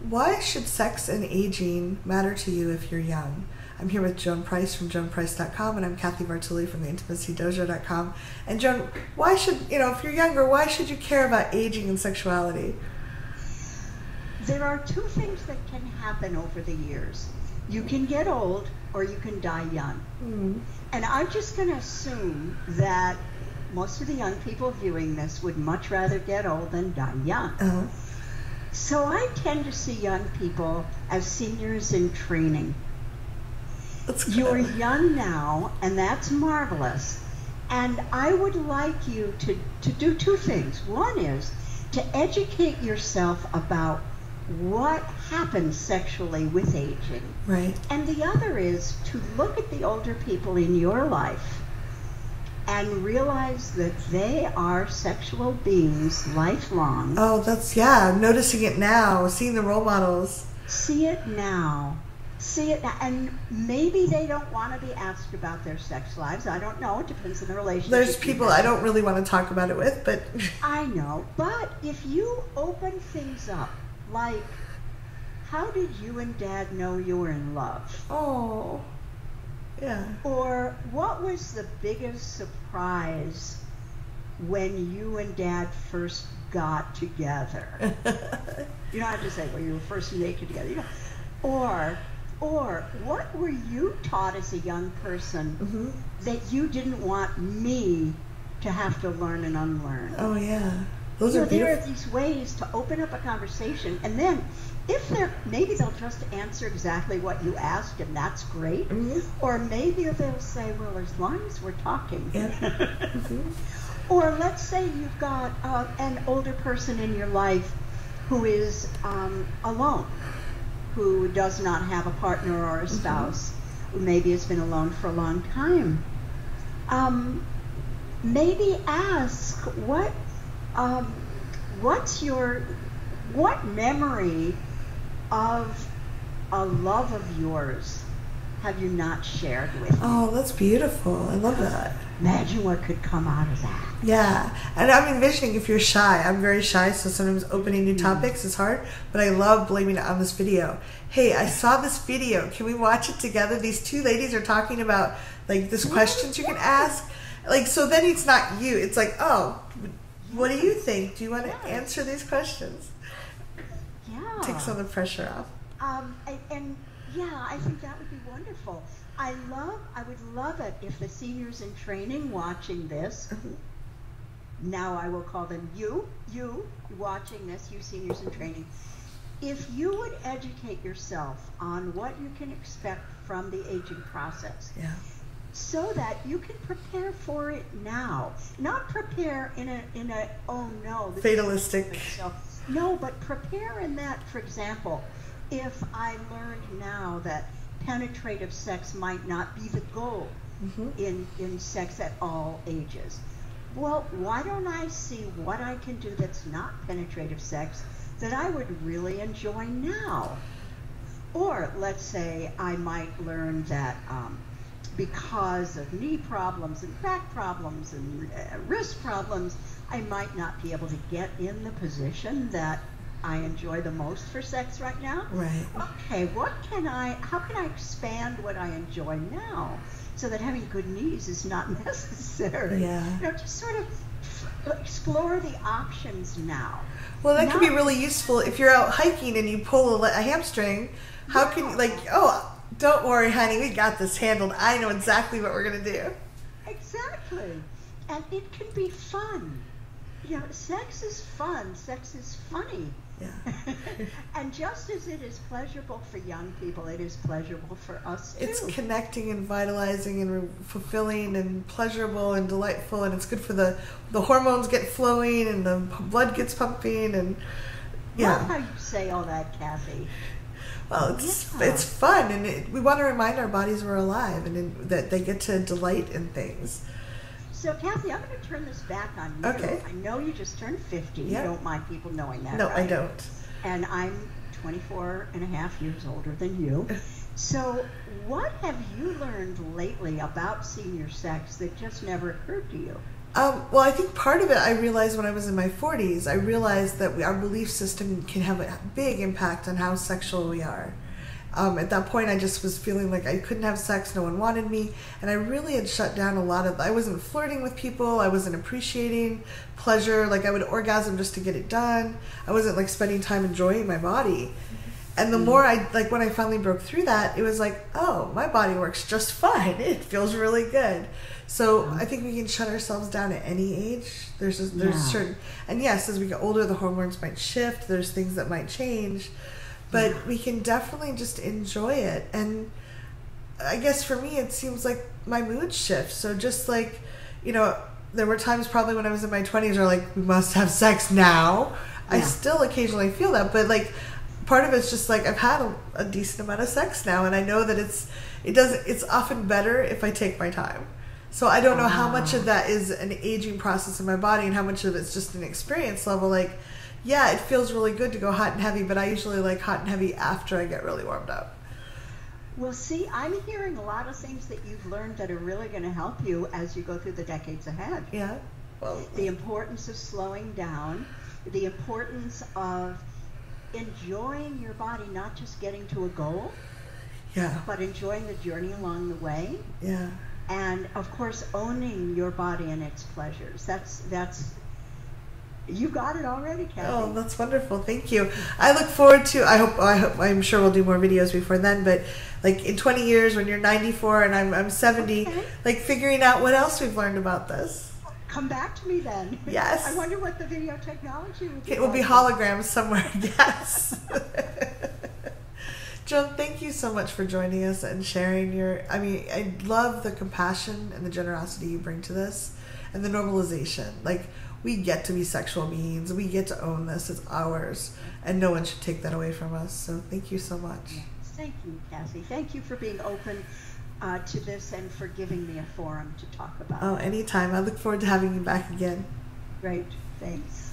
Why should sex and aging matter to you if you're young? I'm here with Joan Price from JoanPrice.com, and I'm Kathy Bartulli from theintimacydojo.com. And Joan, why should, if you're younger, why should you care about aging and sexuality? There are two things that can happen over the years. You can get old or you can die young. And I'm just going to assume that most of the young people viewing this would much rather get old than die young. So I tend to see young people as seniors in training. You're young now, and that's marvelous. And I would like you to do two things. One is to educate yourself about what happens sexually with aging. Right. And the other is to look at the older people in your life and realize that they are sexual beings lifelong. Oh, I'm noticing it now, seeing the role models. See it now. See it now. And maybe they don't want to be asked about their sex lives. I don't know. It depends on the relationship. There's people I don't really want to talk about it with, but... I know. But if you open things up, like, how did you and Dad know you were in love? Oh, yeah. Or what was the biggest surprise when you and Dad first got together? You don't have to say, well, you were first naked together. Or what were you taught as a young person that you didn't want me to have to learn and unlearn? Oh, yeah. Those are beautiful. There are these ways to open up a conversation, and then maybe they'll just answer exactly what you asked, and that's great. Or maybe they'll say, well, as long as we're talking. Yeah. Or let's say you've got an older person in your life who is alone, who does not have a partner or a spouse, who maybe has been alone for a long time. Maybe ask, what memory of a love of yours have you not shared with me? Oh, that's beautiful. I love that. Imagine what could come out of that. Yeah. And I'm envisioning if you're shy. I'm very shy, so sometimes opening new topics is hard, but I love blaming it on this video. Hey, I saw this video. Can we watch it together? These two ladies are talking about, like, this questions you can ask. Like, so then it's not you. It's like, oh, what do you think? Do you want to answer these questions? Yeah. Take some of the pressure off. I think that would be wonderful. I would love it if the seniors in training watching this, now I will call them you watching this, you seniors in training, if you would educate yourself on what you can expect from the aging process. Yeah. So that you can prepare for it now. Not prepare in a oh no. Fatalistic. No, but prepare in that, for example, if I learned now that penetrative sex might not be the goal in sex at all ages. Well, why don't I see what I can do that's not penetrative sex that I would really enjoy now? Or let's say I might learn that because of knee problems and back problems and wrist problems, I might not be able to get in the position that I enjoy the most for sex right now. Right. Okay, how can I expand what I enjoy now so that having good knees is not necessary? Yeah. Just sort of explore the options now. Well, that could be really useful if you're out hiking and you pull a hamstring. How can you, don't worry, honey, we got this handled. I know exactly what we're going to do. Exactly. And it can be fun. Sex is fun. Sex is funny. Yeah. And just as it is pleasurable for young people, it is pleasurable for us too. It's connecting and vitalizing and fulfilling and pleasurable and delightful, and it's good for the hormones get flowing and the blood gets pumping, and Love how you say all that, Kathy. Well, it's fun, and we want to remind our bodies we're alive and that they get to delight in things. So, Kathy, I'm going to turn this back on you. Okay. I know you just turned 50. Yeah. You don't mind people knowing that, No, right? I don't. And I'm 24 and a half years older than you. So, what have you learned lately about senior sex that just never occurred to you? Well, I think part of it I realized when I was in my 40s. I realized that our belief system can have a big impact on how sexual we are. At that point, I just was feeling like I couldn't have sex, no one wanted me, and I really had shut down a lot of, I wasn't flirting with people, I wasn't appreciating pleasure, like I would orgasm just to get it done, I wasn't like spending time enjoying my body. And the more when I finally broke through that, it was like, oh, my body works just fine, it feels really good. So I think we can shut ourselves down at any age. There's certain, and yes, as we get older, the hormones might shift, there's things that might change, but we can definitely just enjoy it. And I guess for me, it seems like my mood shifts. So just like, there were times probably when I was in my 20s where like, we must have sex now. Yeah. I still occasionally feel that, but like part of it's just like I've had a decent amount of sex now, and I know that it's often better if I take my time. So I don't know how much of that is an aging process in my body and how much of it's just an experience level. Like, yeah, it feels really good to go hot and heavy, but I usually like hot and heavy after I get really warmed up. Well, see, I'm hearing a lot of things that you've learned that are really going to help you as you go through the decades ahead. Yeah. Well, the importance of slowing down, the importance of enjoying your body, not just getting to a goal, but enjoying the journey along the way. Yeah. And of course, owning your body and its pleasures. That's you got it already, Kathy. Oh, that's wonderful. Thank you. I look forward to, I'm sure we'll do more videos before then, but like in 20 years when you're 94 and I'm 70, like figuring out what else we've learned about this. Come back to me then. Yes. I wonder what the video technology will be. It will be holograms somewhere. Yes. Joan, thank you so much for joining us and sharing I love the compassion and the generosity you bring to this and the normalization. Like, we get to be sexual beings. We get to own this. It's ours. And no one should take that away from us. So thank you so much. Yes. Thank you, Cassie. Thank you for being open to this and for giving me a forum to talk about. Oh, anytime. I look forward to having you back again. Great. Thanks.